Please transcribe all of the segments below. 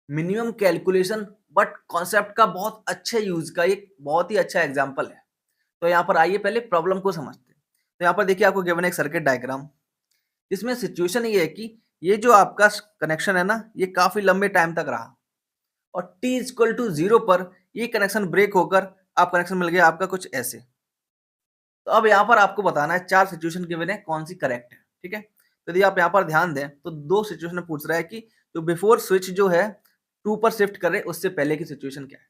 Minimum calculation but concept का बहुत अच्छे यूज़ का एक बहुत ही अच्छा एग्ज़ाम्पल है। तो यहाँ पर आइए पहले प्रॉब्लम को समझते हैं। तो यहाँ पर देखिए आपको गिवन है एक सर्किट डायग्राम, इसमें सिचुएशन ये है कि ये जो आपका स कनेक्शन है ना, ये काफ़ी लंबे टाइम तक रहा और t इक्वल टू 0 पर ये कनेक्शन ब्रेक होकर आप कनेक्शन मिल गया आपका कुछ ऐसे। तो अब यहाँ पर आपको बताना है 4 सिचुएशन गिवन है कौन सी करेक्ट है, ठीक है? तो यदि आप यहाँ पर ध्यान दें तो 2 सिचुएशन पूछ रहा है कि जो बिफोर स्विच जो है 2 पर शिफ्ट करे उससे पहले की सिचुएशन क्या है?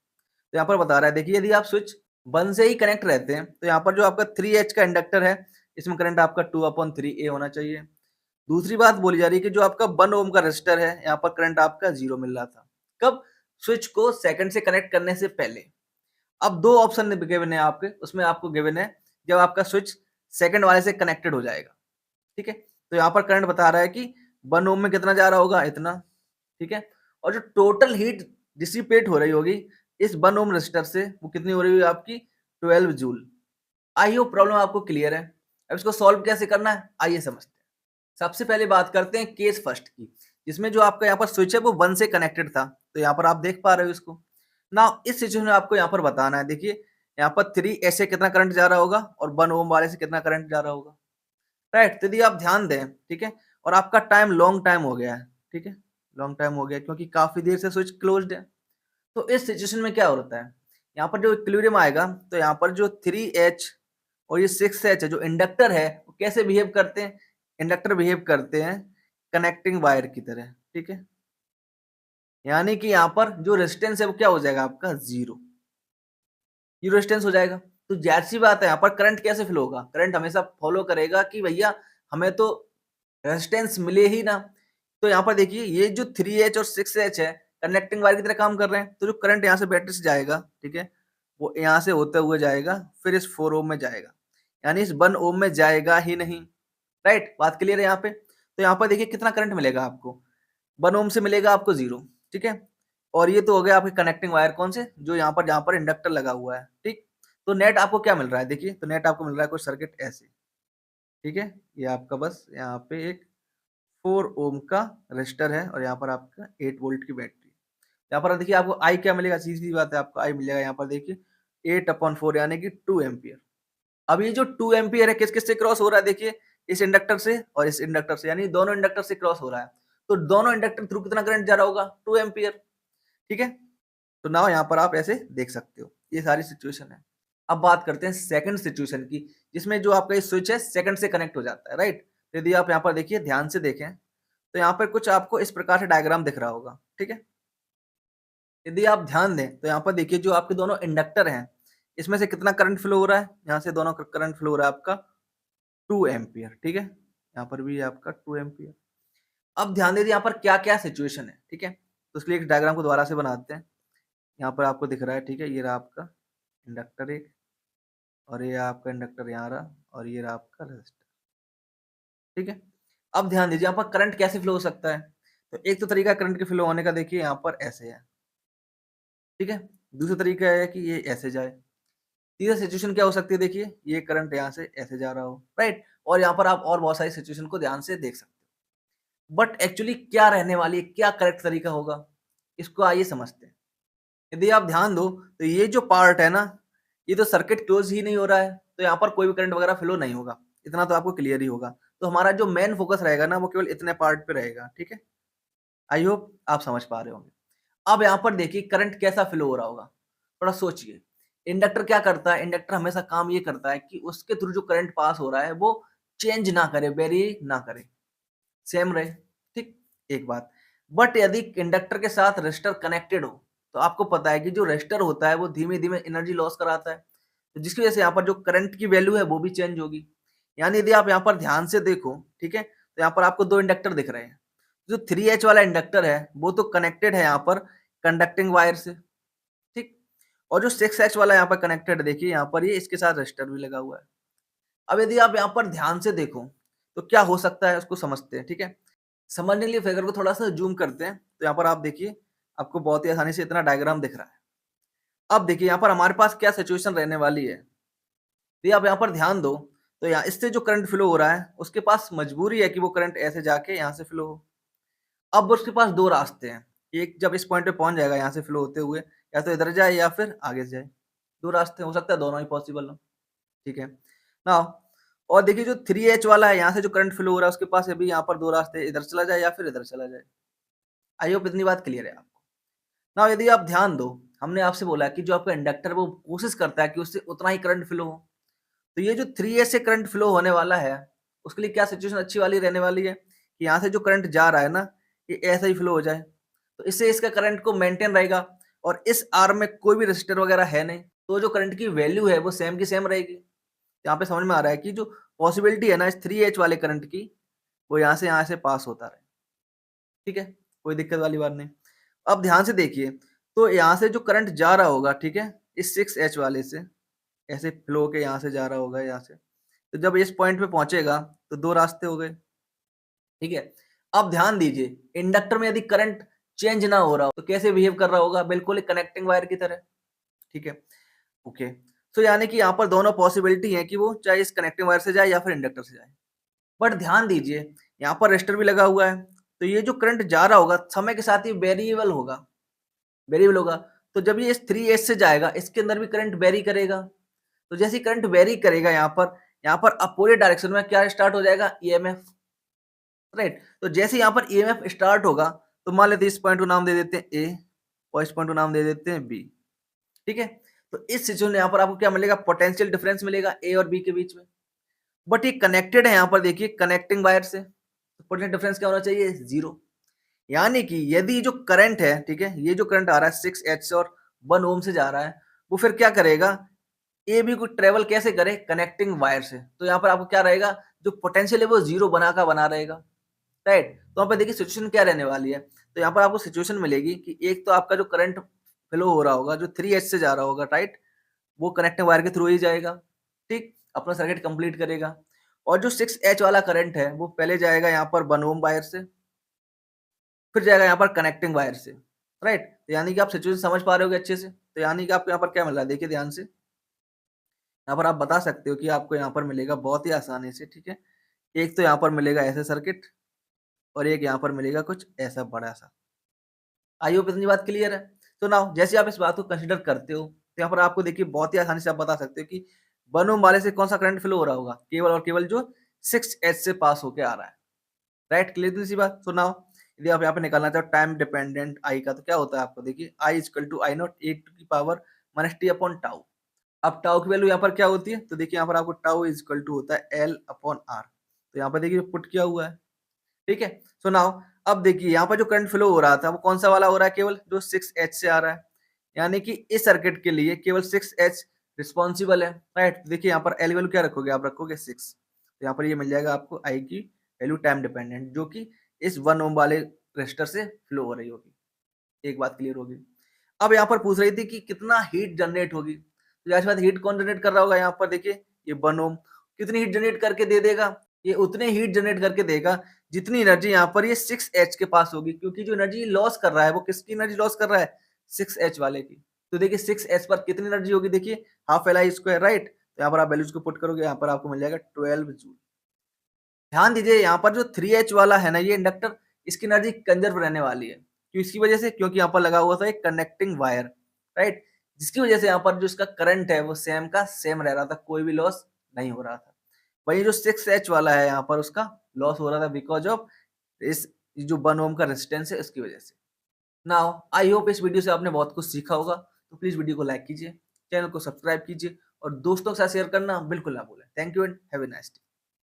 तो यहाँ पर बता रहा है देखिए यदि आप स्विच 1 से ही कनेक्ट रहते हैं तो यहाँ पर जो आपका 3H का इंडक्टर है इसमें करंट आपका 2/3A होना चाहिए। दूसरी बात बोली जा रही है कि जो आपका 1 ओम का रेजिस्टर है यहाँ पर करंट आपका 0 मिल रहा था। कब? स्विच को सेकंड से कनेक्ट करने से पहले। अब 2 ऑप्शन गिवन है आपके, उसमें आपको गिवन है जब आपका स्विच सेकंड वाले से कनेक्टेड हो जाएगा, ठीक है? तो यहाँ पर करंट बता रहा है कि 1 ओम में कितना जा रहा होगा? इतना, ठीक है? और जो टोटल हीट डिसिपेट हो रही होगी इस 1 ओम रेजिस्टर से वो कितनी हो रही होगी आपकी? 12 जूल। आई होप प्रॉब्लम आपको क्लियर है। अब इसको सॉल्व कैसे करना है? आइए समझते हैं। सबसे पहले बात करते हैं केस फर्स्ट की, जिसमें जो आपका यहाँ पर स्विच है वो 1 से कनेक्टेड था। तो यहाँ पर आप देख पा रहे हो इसको। नाउ इस सिचुएशन में आपको यहाँ पर बताना है, देखिए यहाँ पर 3 ऐसे कितना करंट जा रहा होगा और 1 ओम वाले से कितना करंट जा रहा होगा, राइट? तो यदि आप ध्यान दें, ठीक है? और आपका टाइम लॉन्ग टाइम हो गया है, ठीक है? लॉन्ग टाइम हो गया क्योंकि काफ़ी देर से स्विच क्लोज्ड है। तो इस सिचुएशन में क्या होता है, यहाँ पर जो इक्विलिब्रियम आएगा तो यहाँ पर जो 3H और ये 6H है जो इंडक्टर है वो कैसे बिहेव करते हैं? इंडक्टर बिहेव करते हैं कनेक्टिंग वायर की तरह, ठीक है? यानी कि यहाँ पर जो रेजिस्टेंस है वो क्या हो जाएगा आपका? ज़ीरो। ज़ीरो रेजिस्टेंस हो जाएगा। तो ज़ाहिर-सी बात है यहाँ पर करंट कैसे फ्लो होगा? करंट हमेशा फॉलो करेगा कि भैया हमें तो रेजिस्टेंस मिले ही ना। तो यहाँ पर देखिए ये जो 3H और 6H है कंडक्टिंग वायर की तरह काम कर रहे हैं। तो जो करंट यहाँ से बैटरी से जाएगा, ठीक है? वो यहाँ से होते हुए जाएगा, फिर इस 4 ओम में जाएगा। यानी इस 1 ओम में जाएगा ही नहीं, राइट? बात क्लियर है यहाँ पे? तो यहाँ पर देखिए कितना करंट मिलेगा आपको? 1 ओम से मिलेगा आपको 0, ठीक है? और ये तो हो गया आपके कनेक्टिंग वायर कौन से? जो यहाँ पर जहाँ पर इंडक्टर लगा हुआ है, ठीक? तो नेट आपको क्या मिल रहा है? देखिए, तो नेट आपको मिल रहा है कुछ सर्किट ऐसे, ठीक है? ये आपका बस यहाँ पे एक 4 ओम का रेजिस्टर है और यहाँ पर आपका 8 वोल्ट की बैटरी। यहाँ पर देखिए आपको I क्या मिलेगा? सीधी-सी बात है आपको I मिल जाएगा यहाँ पर देखिए 8/4 यानी कि 2 एम्पीयर। अब ये जो 2 एम्पीयर है किस-किस से क्रॉस हो रहा है देखिए, इस इंडक्टर से और इस इंडक्टर से, यानी दोनों इंडक्टर से क्रॉस हो रहा है। तो दोनों इंडक्टर थ्रू कितना करंट जा रहा होगा? 2 एम्पीयर, ठीक है? तो नाउ यहाँ पर आप ऐसे देख सकते हो। ये सारी सिचुएशन है। अब बात करते हैं सेकंड सिचुएशन की, जिसमें जो आपका ये स्विच है सेकंड से कनेक्ट हो जाता है, राइट? तो यदि आप यहाँ पर देखिए ध्यान से देखें, तो यहाँ पर कुछ आपको इस प्रकार से डायग्राम दिख रहा होगा, ठीक है? यदि आप ध्यान दें, तो यहाँ पर देखिए जो आपके दोनों इंडक्टर हैं, इसमें से कितना करंट फ्लो हो रहा है? यहाँ से दोनों क करंट फ्लो हो रहा है आपका 2 एम्पीयर, ठीक है? यहाँ पर भी आपका 2 एम्पीयर। अब ध्यान दीजिए यहाँ पर क्या-क्या सिचुएशन है, ठीक है? तो इसके लिए एक डायग्राम को दोबारा से बनाते हैं। यहाँ पर आपको दिख रहा है, ठीक है? ये रहा आपका इंडक्टर एक और ये आपका इंडक्टर यहाँ रहा और ये रहा आपका रेजिस्टर, ठीक है? अब ध्यान दीजिए यहाँ पर करंट कैसे फ्लो हो सकता है? तो एक तो तरीका करंट के फ्लो होने का देखिए यहाँ पर ऐसे है, ठीक है? दूसरा तरीका है कि ये ऐसे जाए। तीसरा सिचुएशन क्या हो सकती है देखिए, ये करंट यहाँ से ऐसे जा रहा हो, राइट? और यहाँ पर आप और बहुत सारी सिचुएशन को ध्यान से देख सकते हो। बट एक्चुअली क्या रहने वाली है, क्या करेक्ट तरीका होगा? इसको आइए समझते हैं। यदि आप ध्यान दो, तो ये जो पार्ट है ना, ये तो सर्किट क्लोज़ ही नहीं हो रहा है, तो यहाँ पर कोई भी करंट वगैरह फ्लो नहीं होगा। इतना तो आपको क्लियर ही होगा। तो हमारा जो मेन फ़ोकस रहेगा ना, वो केवल इतने पार्ट पे रहेगा, ठीक है? आई होप आप समझ पा रहे होंगे। अब यहाँ पर देखिए करंट कैसा फ्लो हो रहा होगा, थोड़ा सोचिए। इंडक्टर क्या करता है? इंडक्टर हमेशा काम ये करता है कि उसके थ्रू जो करंट पास हो रहा है, वो चेंज ना करे, वेरी ना करे, सेम रहे, ठीक? एक बात। बट यदि इंडक्टर के साथ रेजिस्टर कनेक्टेड हो, तो आपको पता है कि जो रेजिस्टर होता है वो धीमे-धीमे एनर्जी लॉस कराता है। तो जिसकी वजह से यहाँ पर जो करंट की वैल्यू है वो भी चेंज होगी। यानी यदि आप यहाँ पर ध्यान से देखो, ठीक है? तो यहाँ पर आपको 2 इंडक्टर दिख रहे हैं। जो 3H वाला इंडक्टर है, वो तो कनेक्टेड है यहाँ पर कंडक्टिंग वायर से, ठीक? और जो 6H वाला यहाँ पर कनेक्टेड है देखिए यहाँ पर ये इसके साथ रेजिस्टर भी लगा हुआ है। अब यदि आप यहाँ पर ध्यान से देखो, तो क्या हो सकता है उसको समझते हैं, ठीक है? समझने के लिए फिगर को थोड़ा-सा ज़ूम करते हैं, तो यहाँ पर आप देखिए, आपको बहुत ही आसानी से इतना डायग्राम दिख रहा है। अब देखिए यहाँ पर हमारे पास क्या सिचुएशन रहने वाली है। यदि आप यहाँ पर ध्यान दो, तो यहाँ इससे जो करंट फ्लो हो रहा है, उसके पास मजबूरी है कि वो करंट ऐसे जाके यहाँ से फ्लो हो। अब उसके पास 2 रास्ते हैं, एक जब इस पॉइंट पे पहुंच जाएगा यहाँ से फ्लो होते हुए, या तो इधर जाए या फिर आगे से जाए, दो रास्ते हो सकता है, दोनों ही पॉसिबल हो, ठीक है ना। और देखिए जो 3H वाला है, यहाँ से जो करंट फ्लो हो रहा है उसके पास अभी यहाँ पर दो रास्ते, इधर चला जाए या फिर इधर चला जाए। आई होप इतनी बात क्लियर है आपको ना। यदि आप ध्यान दो, हमने आपसे बोला कि जो आपका इंडक्टर वो कोशिश करता है कि उससे उतना ही करंट फ्लो हो, तो ये जो 3H से करंट फ्लो होने वाला है उसके लिए क्या सिचुएशन अच्छी वाली रहने वाली है कि यहाँ से जो करंट जा रहा है ना, ये ऐसा ही फ्लो हो जाए, तो इससे इसका करंट को मेंटेन रहेगा। और इस आर में कोई भी रेजिस्टर वगैरह है नहीं, तो जो करंट की वैल्यू है वो सेम की सेम रहेगी। यहाँ पे समझ में आ रहा है कि जो पॉसिबिलिटी है ना इस 3H वाले करंट की, वो यहाँ से पास होता रहे, ठीक है, कोई दिक्कत वाली बात नहीं। अब ध्यान से देखिए, तो यहाँ से जो करंट जा रहा होगा, ठीक है, इस 6H वाले से ऐसे फ्लो के यहाँ से जा रहा होगा यहाँ से, तो जब इस पॉइंट पे पहुंचेगा तो दो रास्ते हो गए, ठीक है। अब ध्यान दीजिए, इंडक्टर में यदि करंट चेंज ना हो रहा हो तो कैसे बिहेव कर रहा होगा, बिल्कुल एक कनेक्टिंग वायर की तरह, ठीक है, ओके। तो यानी कि यहाँ पर दोनों पॉसिबिलिटी है कि वो चाहे इस कनेक्टिंग वायर से जाए या फिर इंडक्टर से जाए। बट ध्यान दीजिए, यहाँ पर रेजिस्टर भी लगा हुआ है, तो ये जो करंट जा रहा होगा समय के साथ ही वेरिएबल होगा, वेरिएबल होगा। तो जब ये इस 3S से जाएगा, इसके अंदर भी करंट वेरी करेगा। तो जैसे करंट वेरी करेगा यहाँ पर अपोजिट डायरेक्शन में क्या स्टार्ट हो जाएगा, ईएमएफ, राइट। तो जैसे यहाँ पर ईएमएफ स्टार्ट होगा, तो मान लेते हैं इस पॉइंट को नाम दे देते हैं ए और इस पॉइंट को नाम दे देते हैं बी, ठीक है। तो इस सिचुएशन में यहाँ पर आपको क्या मिलेगा, पोटेंशियल डिफरेंस मिलेगा ए और बी के बीच में। बट ये कनेक्टेड है, यहाँ पर देखिए कनेक्टिंग वायर से, तो पोटेंशियल डिफरेंस क्या होना चाहिए, 0। यानी कि यदि जो करंट है, ठीक है, ये जो करंट आ रहा है 6H और 1 ओम से जा रहा है, वो फिर क्या करेगा, ए बी को ट्रेवल कैसे करे, कनेक्टिंग वायर से। तो यहाँ पर आपको क्या रहेगा, जो पोटेंशियल है वो 0 बना रहेगा, राइट। तो यहाँ पर देखिए सिचुएशन क्या रहने वाली है, तो यहाँ पर आपको सिचुएशन मिलेगी कि एक तो आपका जो करंट फ्लो हो रहा होगा जो 3H से जा रहा होगा, राइट, वो कनेक्टिंग वायर के थ्रू ही जाएगा, ठीक, अपना सर्किट कंप्लीट करेगा। और जो 6H वाला करंट है वो पहले जाएगा यहाँ पर 1 ओम वायर से, फिर जाएगा यहाँ पर कनेक्टिंग वायर से, राइट। तो यानी कि आप सिचुएशन समझ पा रहे हो अच्छे से। तो यानी कि आपको यहाँ पर क्या मिल रहा है, देखिए ध्यान से, यहाँ पर आप बता सकते हो कि आपको यहाँ पर मिलेगा बहुत ही आसानी से, ठीक है। एक तो यहाँ पर मिलेगा ऐसे सर्किट और एक यहाँ पर मिलेगा कुछ ऐसा बड़ा सा। आई होप इतनी बात क्लियर है। तो नाउ जैसे आप इस बात को कंसिडर करते हो, तो यहाँ पर आपको देखिए बहुत ही आसानी से आप बता सकते हो कि 1 ओम वाले से कौन सा करंट फ्लो हो रहा होगा, केवल और केवल जो 6H से पास होके आ रहा है, राइट। क्लियर सी बात। तो नाउ यदि आप यहाँ पे निकालना चाहो टाइम डिपेंडेंट आई का, तो क्या होता है आपको देखिए, I equal to I naught e to की power minus T upon tau. अब टाउ की वैल्यू यहाँ पर क्या होती है, तो देखिए यहाँ पर आपको टाउ इज इक्वल टू होता है एल अपॉन आर। तो यहाँ पर देखिए पुट किया हुआ है, ठीक है। सो नाउ अब देखिए यहाँ पर जो करंट फ्लो हो रहा था वो कौन सा वाला हो रहा है, केवल जो 6H से आ रहा है। यानी कि इस सर्किट के लिए केवल 6H रिस्पॉन्सिबल है, राइट। देखिए यहाँ पर एल वैल्यू क्या रखोगे, आप रखोगे 6। तो यहाँ पर ये मिल जाएगा आपको आई की वैल्यू टाइम डिपेंडेंट, जो कि इस 1 ओम वाले रेजिस्टर से फ्लो हो रही होगी। एक बात क्लियर होगी। अब यहाँ पर पूछ रही थी कि कितना हीट जनरेट होगी, तो जाहिर सी बात हीट कौन जनरेट कर रहा होगा, यहाँ पर देखिए ये 1 ओम कितनी हीट जनरेट करके दे देगा, ये उतने हीट जनरेट करके देगा जितनी एनर्जी यहाँ पर ये 6H के पास होगी, क्योंकि जो एनर्जी लॉस कर रहा है वो किसकी एनर्जी लॉस कर रहा है, 6H वाले की। तो देखिए 6H पर कितनी एनर्जी होगी, देखिए half L I square, right. तो यहाँ पर आप वैल्यूज को पुट करोगे, यहाँ पर आपको मिल जाएगा 12 जूल। ध्यान दीजिए यहाँ पर जो 3H वाला है ना ये इंडक्टर, इसकी एनर्जी कंजर्व रहने वाली है, क्यों, इसकी वजह से, क्योंकि यहाँ पर लगा हुआ था एक कनेक्टिंग वायर, राइट, जिसकी वजह से यहाँ पर जो इसका करंट है वो सेम का सेम रह रहा था, कोई भी लॉस नहीं हो रहा था। वही जो 6H वाला है यहाँ पर उसका लॉस हो रहा था बिकॉज ऑफ इस जो 1 ओम का रेजिस्टेंस है उसकी वजह से। नाउ आई होप इस वीडियो से आपने बहुत कुछ सीखा होगा, तो प्लीज वीडियो को लाइक कीजिए, चैनल को सब्सक्राइब कीजिए और दोस्तों के साथ शेयर करना बिल्कुल ना भूलें। Thank you and have a nice day.